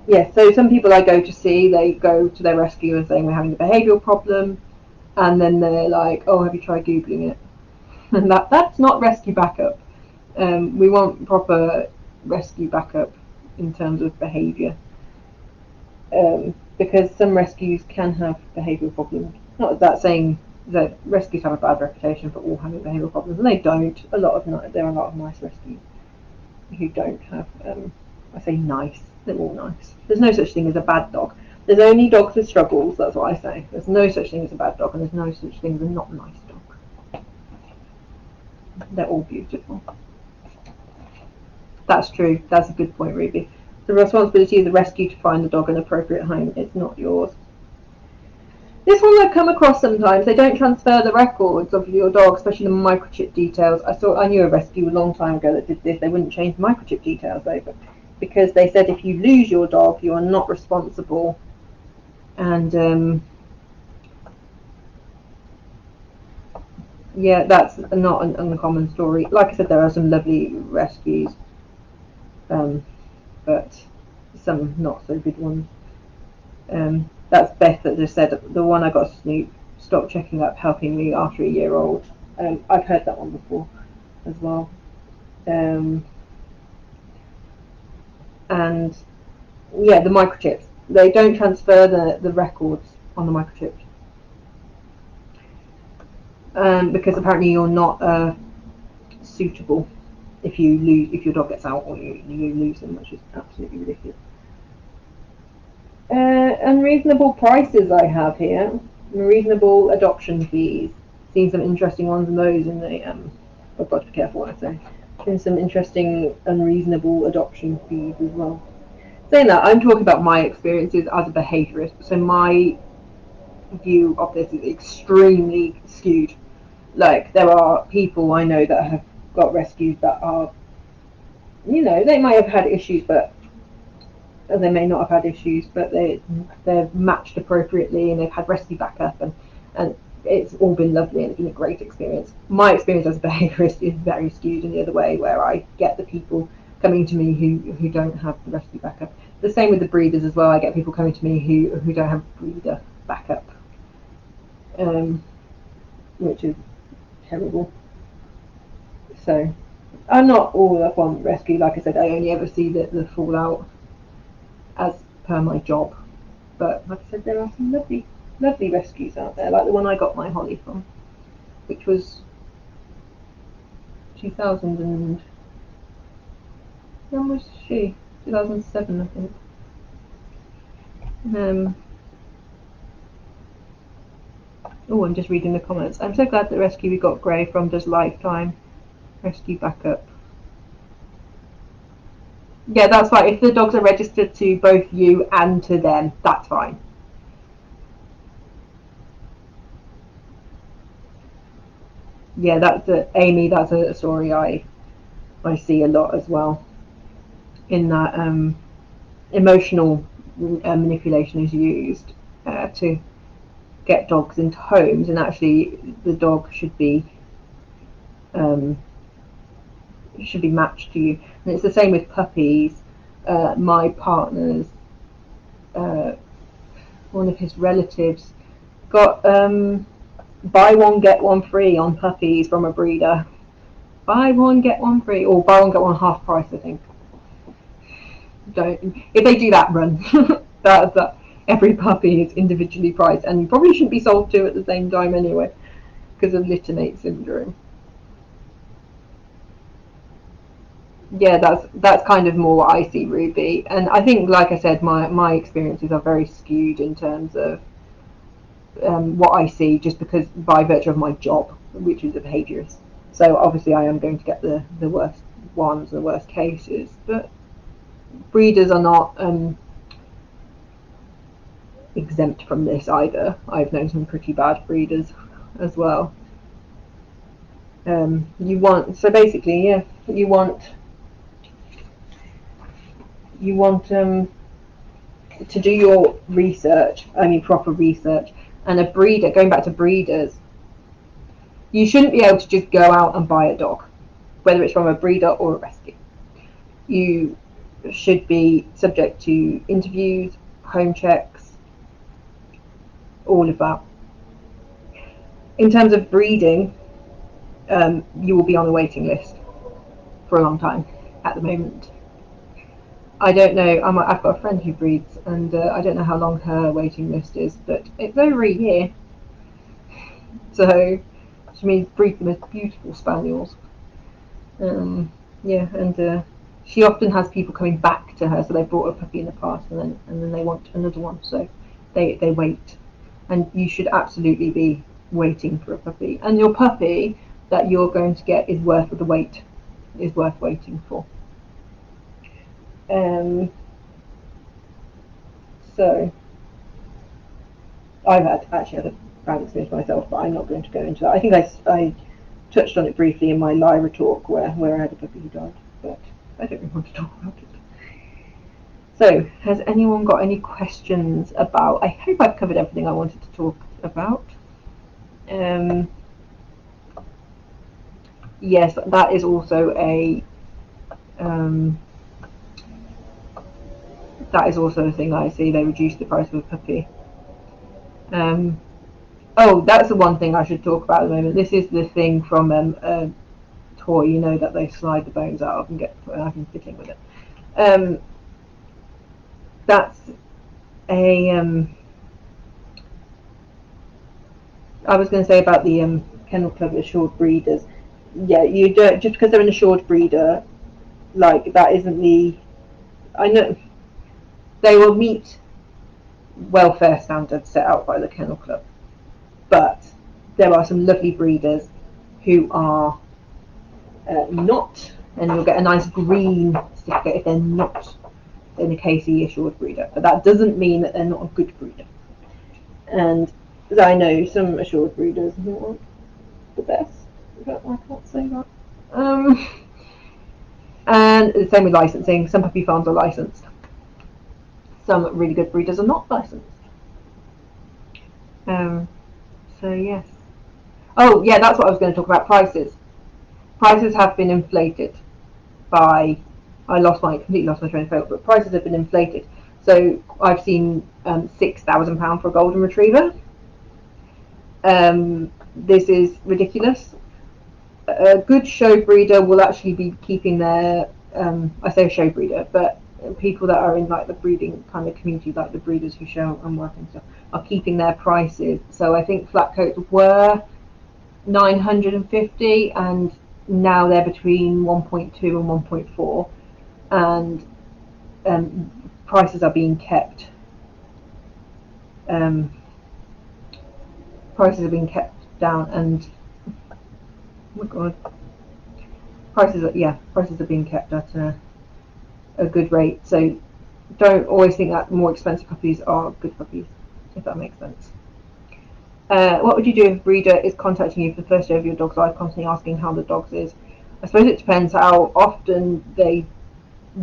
Yeah, so some people I go to see, they go to their rescue and saying we're having a behavioural problem, and then they're like, oh, have you tried Googling it? And that's not rescue backup. We want proper rescue backup in terms of behaviour, because some rescues can have behavioural problems. Not that saying that rescues have a bad reputation for all having behavioural problems, and they don't. There are a lot of nice rescues who don't have. I say nice. They're all nice. There's no such thing as a bad dog. There's only dogs with struggles. That's what I say. There's no such thing as a bad dog, and there's no such thing as a not nice dog. They're all beautiful. That's true. That's a good point, Ruby. The responsibility of the rescue to find the dog an appropriate home. It's not yours. This one I've come across sometimes. They don't transfer the records of your dog, especially the microchip details. I knew a rescue a long time ago that did this. They wouldn't change the microchip details over because they said if you lose your dog, you are not responsible. And yeah, that's not an uncommon story. Like I said, there are some lovely rescues, but some not so good ones. That's Beth that just said the one I got Snoop stopped checking up, helping me after a year old. I've heard that one before as well. And yeah, the microchips, they don't transfer the records on the microchips, because apparently you're not suitable if your dog gets out or you lose them, which is absolutely ridiculous. Unreasonable prices I have here. Reasonable adoption fees. Seen some interesting ones in those in the I've got to be careful what I say. Seen some interesting unreasonable adoption fees as well. Saying that, I'm talking about my experiences as a behaviourist, so my view of this is extremely skewed. Like, there are people I know that have got rescues that are, you know, they might have had issues, but they may not have had issues, but they're matched appropriately and they've had rescue backup, and it's all been lovely and it's been a great experience. My experience as a behaviourist is very skewed in the other way, where I get the people coming to me who don't have the rescue backup. The same with the breeders as well. I get people coming to me who don't have breeder backup, which is terrible. So I'm not all up on rescue. Like I said, I only ever see the fallout as per my job. But like I said, there are some lovely rescues out there, like the one I got my Holly from, which was 2000 and when was she? 2007, I think. Oh, I'm just reading the comments. I'm so glad the rescue we got Grey from does lifetime rescue backup. Yeah, that's right. If the dogs are registered to both you and to them, that's fine. Yeah, that's Aimee. That's a story I see a lot as well. In that emotional manipulation is used to get dogs into homes, and actually the dog should be matched to you. And it's the same with puppies. My partner's one of his relatives got buy one get one free on puppies from a breeder. Buy one get one free, or buy one get one half price, I think. Don't, if they do that, run. that every puppy is individually priced, and you probably shouldn't be sold two at the same time anyway, because of littermate syndrome. Yeah, that's kind of more what I see, Ruby. And I think, like I said, my experiences are very skewed in terms of what I see, just because by virtue of my job, which is a behaviourist. So obviously I am going to get the worst ones, the worst cases, but breeders are not exempt from this either. I've known some pretty bad breeders as well. You want to do your research. I mean, proper research. And a breeder, going back to breeders, you shouldn't be able to just go out and buy a dog, whether it's from a breeder or a rescue. You should be subject to interviews, home checks, all of that. In terms of breeding, you will be on a waiting list for a long time at the moment. I don't know, I've got a friend who breeds, and I don't know how long her waiting list is, but it's over a year. So she means breed the most beautiful spaniels. Yeah, and she often has people coming back to her, so they've brought a puppy in the past, and then they want another one, so they wait. And you should absolutely be waiting for a puppy, and your puppy that you're going to get is worth the wait, is worth waiting for. So I've actually had a bad experience myself, but I'm not going to go into that. I think I touched on it briefly in my Lyra talk where I had a puppy who died, but I don't really want to talk about it. So, has anyone got any questions about? I hope I've covered everything I wanted to talk about. Yes, that is also a thing I see. They reduce the price of a puppy. Oh, that's the one thing I should talk about at the moment. This is the thing from a toy, you know, that they slide the bones out of and get having fiddling with it. That's a I was going to say about the Kennel Club assured breeders. Yeah, you don't, just because they're an assured breeder, like that isn't the. I know they will meet welfare standards set out by the Kennel Club, but there are some lovely breeders who are not, and you'll get a nice green certificate if they're not in a KC assured breeder, but that doesn't mean that they're not a good breeder. And I know some assured breeders who aren't the best, but I can't say that. And the same with licensing. Some puppy farms are licensed. Some really good breeders are not licensed. So yes. Oh yeah, that's what I was going to talk about. Prices. Prices have been inflated by. Completely lost my train of thought. But prices have been inflated. So I've seen £6,000 for a golden retriever. This is ridiculous. A good show breeder will actually be keeping their. I say a show breeder, but people that are in like the breeding kind of community, like the breeders who show and work and stuff, are keeping their prices. So I think flat coats were 950 and now they're between 1.2 and 1.4, and prices are being kept. Prices are being kept down, and oh my god, prices are being kept at a good rate. So don't always think that more expensive puppies are good puppies, if that makes sense. What would you do if a breeder is contacting you for the first day of your dog's life, constantly asking how the dog's is? I suppose it depends how often they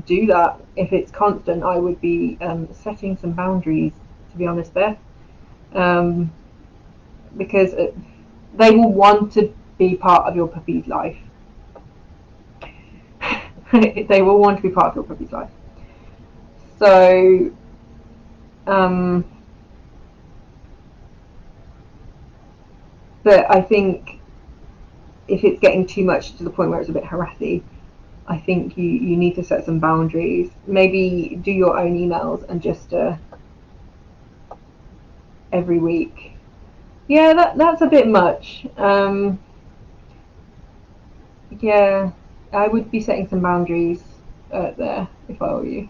do that. If it's constant, I would be setting some boundaries, to be honest, Beth, because they will want to be part of your puppy's life. They will want to be part of your puppy's life. So, but I think if it's getting too much to the point where it's a bit harassy, I think you need to set some boundaries. Maybe do your own emails and just every week. Yeah, that's a bit much. Yeah, I would be setting some boundaries there if I were you.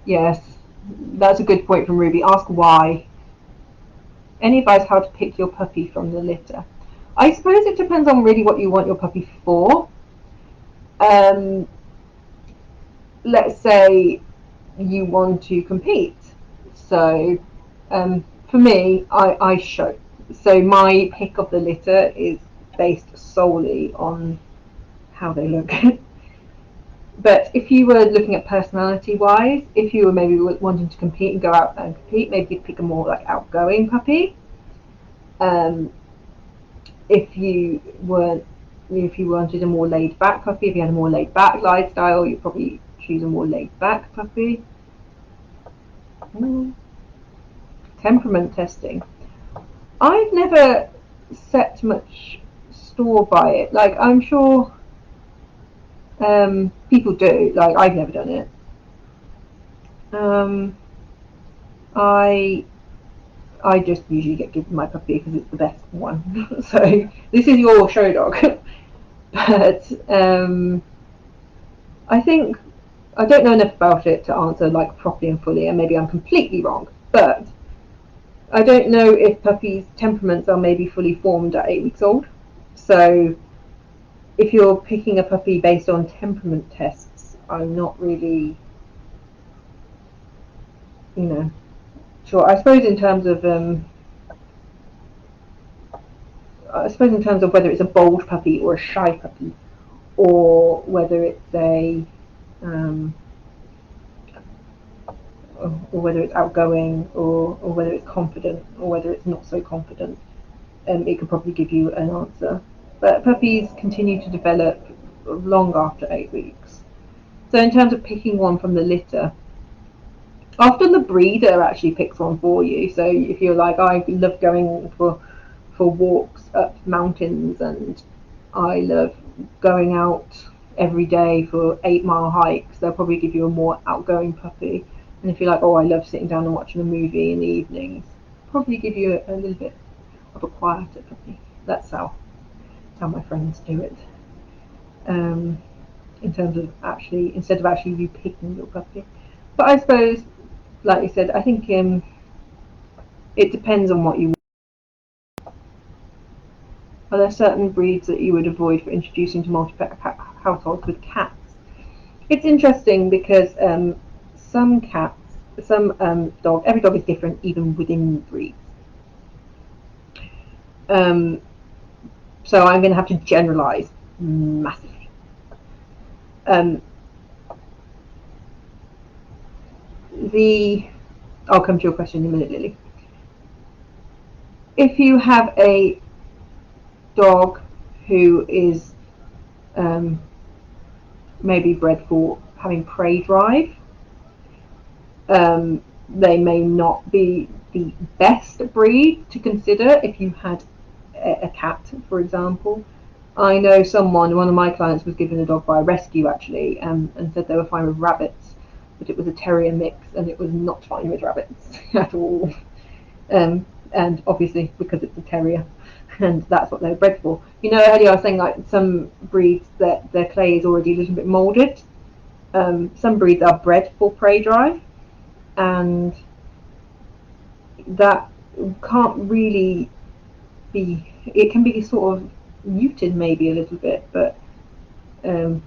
Yes, that's a good point from Ruby. Ask why. Any advice how to pick your puppy from the litter? I suppose it depends on really what you want your puppy for. Let's say you want to compete. So for me, I show. So my pick of the litter is based solely on how they look. But if you were looking at personality wise, if you were maybe wanting to compete and go out and compete, maybe pick a more like outgoing puppy. If you wanted a more laid back puppy, if you had a more laid back lifestyle, you'd probably choose a more laid back puppy. Temperament testing. I've never set much store by it. Like I'm sure people do. Like I've never done it. I just usually get given my puppy because it's the best one. So this is your show dog. But I think I don't know enough about it to answer like properly and fully, and maybe I'm completely wrong. But I don't know if puppies' temperaments are maybe fully formed at 8 weeks old. So if you're picking a puppy based on temperament tests, I'm not really, sure. I suppose in terms of whether it's a bold puppy or a shy puppy, or whether it's or whether it's outgoing, or whether it's confident, or whether it's not so confident, it could probably give you an answer. But puppies continue to develop long after 8 weeks. So in terms of picking one from the litter, often the breeder actually picks one for you. So if you're like, I love going for walks up mountains, and I love going out every day for 8-mile hikes, they'll probably give you a more outgoing puppy. And if you're like, oh, I love sitting down and watching a movie in the evenings, probably give you a little bit of a quieter puppy. That's how my friends do it. In terms of instead of actually you picking your puppy. But I suppose, like you said, I think it depends on what you want. Are there certain breeds that you would avoid for introducing to multi-pet households with cats? It's interesting because some cats, every dog is different even within breeds. So I'm going to have to generalize massively. I'll come to your question in a minute, Lily. if you have a dog who is maybe bred for having prey drive, they may not be the best breed to consider if you had a cat, for example. I know one of my clients was given a dog by a rescue actually, and said they were fine with rabbits, but it was a terrier mix and it was not fine with rabbits at all. And obviously because it's a terrier, and that's what they're bred for. You know, earlier I was saying like some breeds that their clay is already a little bit moulded. Some breeds are bred for prey drive, and that can't really be. It can be sort of muted maybe a little bit, but to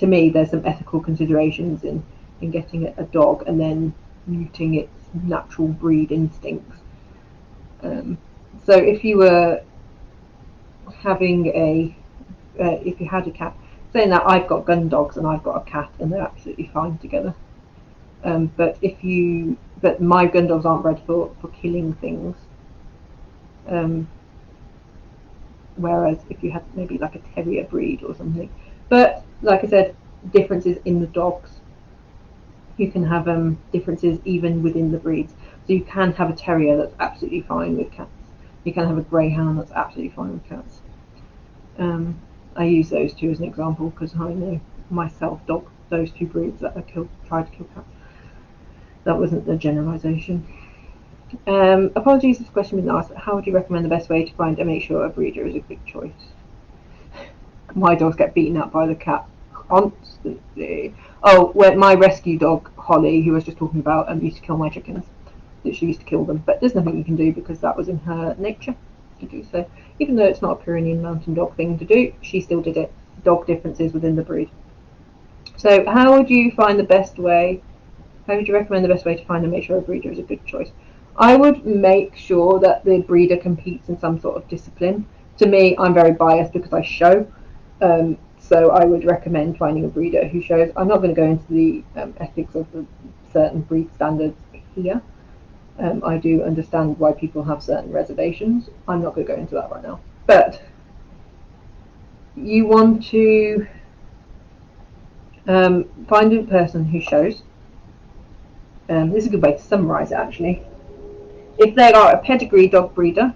me there's some ethical considerations in getting a dog and then muting its natural breed instincts. So if you were having if you had a cat, saying that I've got gun dogs and I've got a cat and they're absolutely fine together. But my gun dogs aren't bred for killing things. Whereas if you had maybe like a terrier breed or something. But like I said, differences in the dogs. You can have differences even within the breeds. So you can have a terrier that's absolutely fine with cats. You can have a greyhound that's absolutely fine with cats. I use those two as an example because I know myself those two breeds that I tried to kill cats. That wasn't the generalisation. Apologies if this question was asked, but how would you recommend the best way to find and make sure a breeder is a good choice? My dogs get beaten up by the cat constantly. Oh, well, my rescue dog, Holly, who I was just talking about, used to kill my chickens. She used to kill them, but there's nothing you can do because that was in her nature to do so. Even though it's not a Pyrenean mountain dog thing to do, she still did it. Dog differences within the breed. So how would you find the best way? How would you recommend the best way to find and make sure a breeder is a good choice? I would make sure that the breeder competes in some sort of discipline. To me, I'm very biased because I show. So I would recommend finding a breeder who shows. I'm not going to go into the ethics of the certain breed standards here. I do understand why people have certain reservations. I'm not going to go into that right now. But you want to find a person who shows. This is a good way to summarise it actually. If they are a pedigree dog breeder,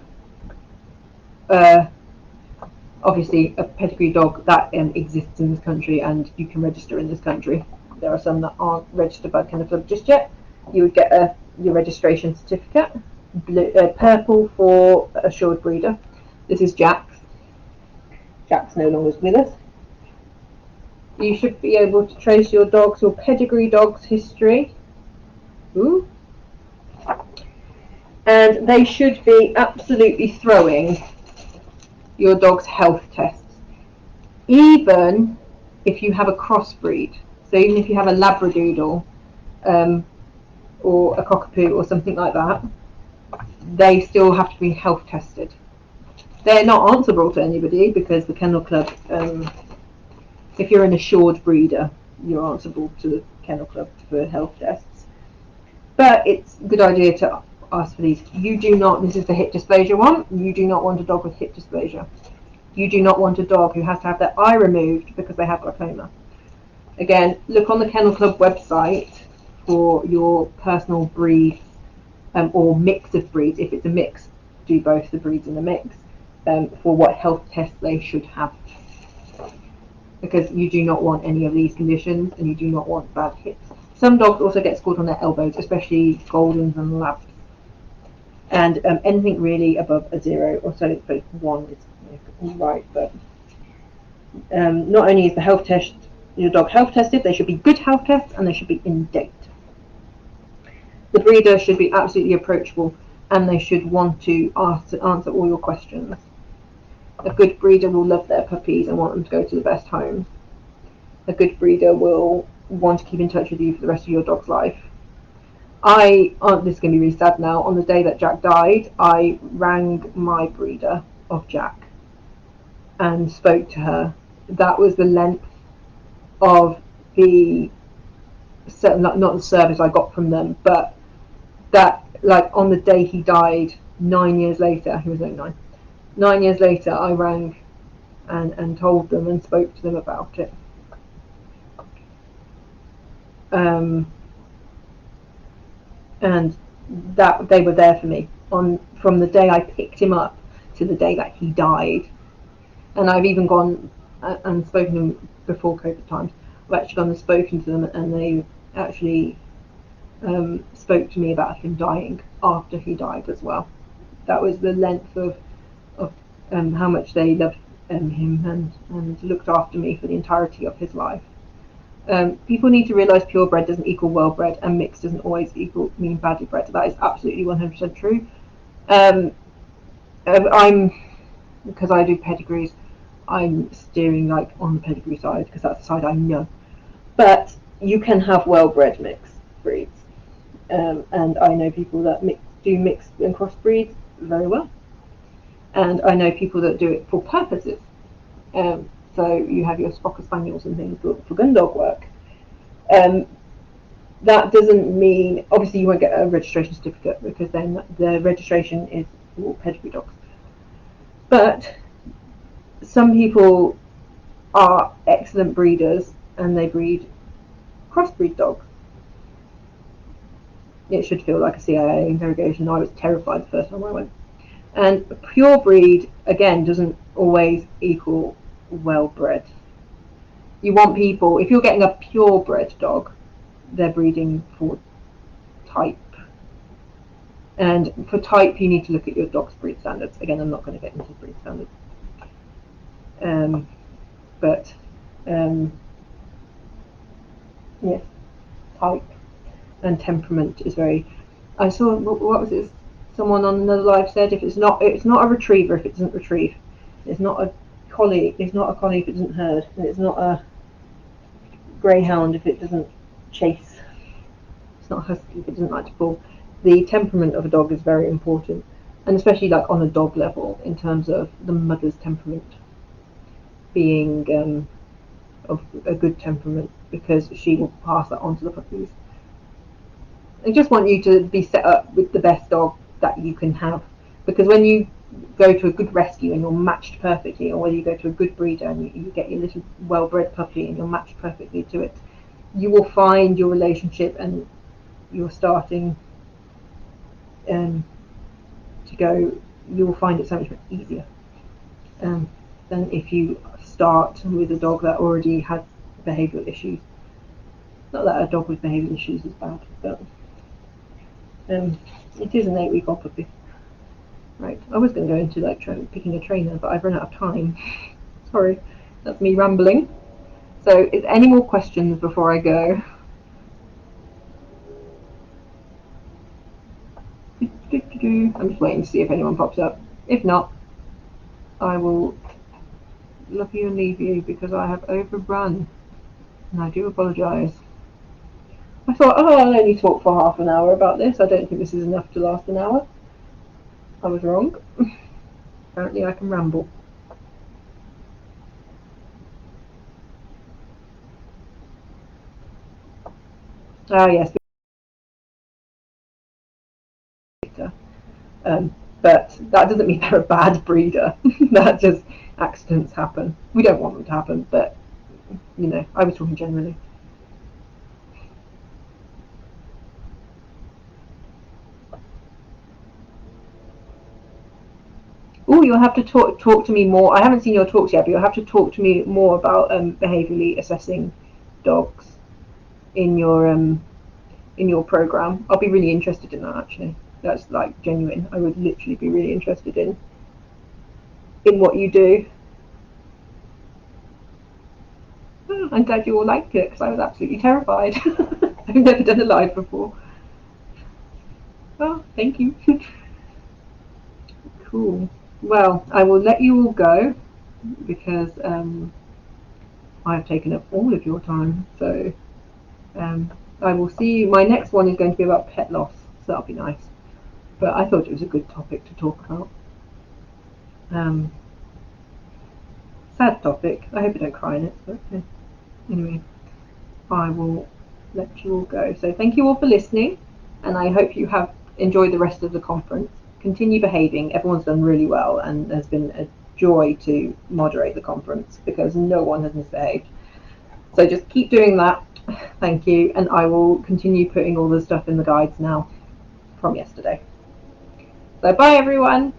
obviously a pedigree dog that exists in this country and you can register in this country. There are some that aren't registered by the Kennel Club just yet. You would get your registration certificate. Purple for assured breeder. This is Jack's. Jack's no longer with us. You should be able to trace your pedigree dog's history. Ooh. And they should be absolutely throwing your dog's health tests, even if you have a crossbreed. So even if you have a Labradoodle or a Cockapoo or something like that, they still have to be health tested. They're not answerable to anybody because the Kennel Club, if you're an assured breeder, you're answerable to the Kennel Club for health tests. But it's a good idea to ask for these. You do not, this is the hip dysplasia one, you do not want a dog with hip dysplasia. You do not want a dog who has to have their eye removed because they have glaucoma. Again, look on the Kennel Club website for your personal breeds or mix of breeds. If it's a mix, do both the breeds in the mix for what health tests they should have. Because you do not want any of these conditions and you do not want bad hips. Some dogs also get scored on their elbows, especially Goldens and Labs. And anything really above a 0 or so, but 1 is right. But not only is your dog health tested, they should be good health tests and they should be in date. The breeder should be absolutely approachable and they should want to answer all your questions. A good breeder will love their puppies and want them to go to the best homes. A good breeder will want to keep in touch with you for the rest of your dog's life. This is going to be really sad now. On the day that Jack died, I rang my breeder of Jack and spoke to her. That was the length of the, not the service I got from them, but that, like, on the day he died, 9 years later, he was only 9. 9 years later, I rang and told them and spoke to them about it. And that they were there for me from the day I picked him up to the day that he died. And I've even gone and spoken to them before COVID times. I've actually gone and spoken to them, and they actually spoke to me about him dying after he died as well. That was the length of how much they loved him and looked after me for the entirety of his life. People need to realise purebred doesn't equal well-bred, and mixed doesn't always mean badly bred. That is absolutely 100% true. Because I do pedigrees, I'm steering like on the pedigree side because that's the side I know. But you can have well-bred mixed breeds, and I know people that do mixed and crossbreeds very well, and I know people that do it for purposes. So you have your Cocker Spaniels and things for gun dog work. That doesn't mean, obviously you won't get a registration certificate because then the registration is for pedigree dogs. But some people are excellent breeders and they breed crossbreed dogs. It should feel like a CIA interrogation. I was terrified the first time I went. And pure breed, again, doesn't always equal well-bred. You want people, if you're getting a purebred dog, they're breeding for type. And for type, you need to look at your dog's breed standards. Again, I'm not going to get into breed standards. Yes, type and temperament is very. I saw, what was it? Someone on another live said, if it's not a retriever if it doesn't retrieve. It's not a collie. It's not a collie if it doesn't herd. And it's not a greyhound if it doesn't chase. It's not a husky if it doesn't like to pull. The temperament of a dog is very important, and especially like on a dog level in terms of the mother's temperament being of a good temperament, because she will pass that on to the puppies. I just want you to be set up with the best dog that you can have, because when you go to a good rescue and you're matched perfectly, or whether you go to a good breeder and you get your little well-bred puppy and you're matched perfectly to it, you will find your relationship and you're starting to go, you will find it so much easier than if you start with a dog that already has behavioural issues. Not that a dog with behavioural issues is bad, but it is an 8-week-old puppy. Right, I was going to go into like picking a trainer, but I've run out of time. Sorry, that's me rambling. So, is any more questions before I go? I'm just waiting to see if anyone pops up. If not, I will love you and leave you because I have overrun, and I do apologise. I thought, oh, I'll only talk for half an hour about this. I don't think this is enough to last an hour. I was wrong. Apparently I can ramble. Ah, yes. But that doesn't mean they're a bad breeder. That just, accidents happen. We don't want them to happen, but, you know, I was talking generally. Oh, you'll have to talk to me more. I haven't seen your talks yet, but you'll have to talk to me more about behaviourally assessing dogs in your program. I'll be really interested in that, actually. That's like genuine. I would literally be really interested in what you do. Oh, I'm glad you all liked it because I was absolutely terrified. I've never done a live before. Oh, thank you. Cool. Well, I will let you all go because I've taken up all of your time. So I will see you. My next one is going to be about pet loss, so that'll be nice. But I thought it was a good topic to talk about. Sad topic. I hope I don't cry in it. But anyway, I will let you all go. So thank you all for listening, and I hope you have enjoyed the rest of the conference. continue behaving. Everyone's done really well, and has been a joy to moderate the conference because no one has misbehaved. So just keep doing that. Thank you, and I will continue putting all the stuff in the guides now from yesterday. So bye everyone.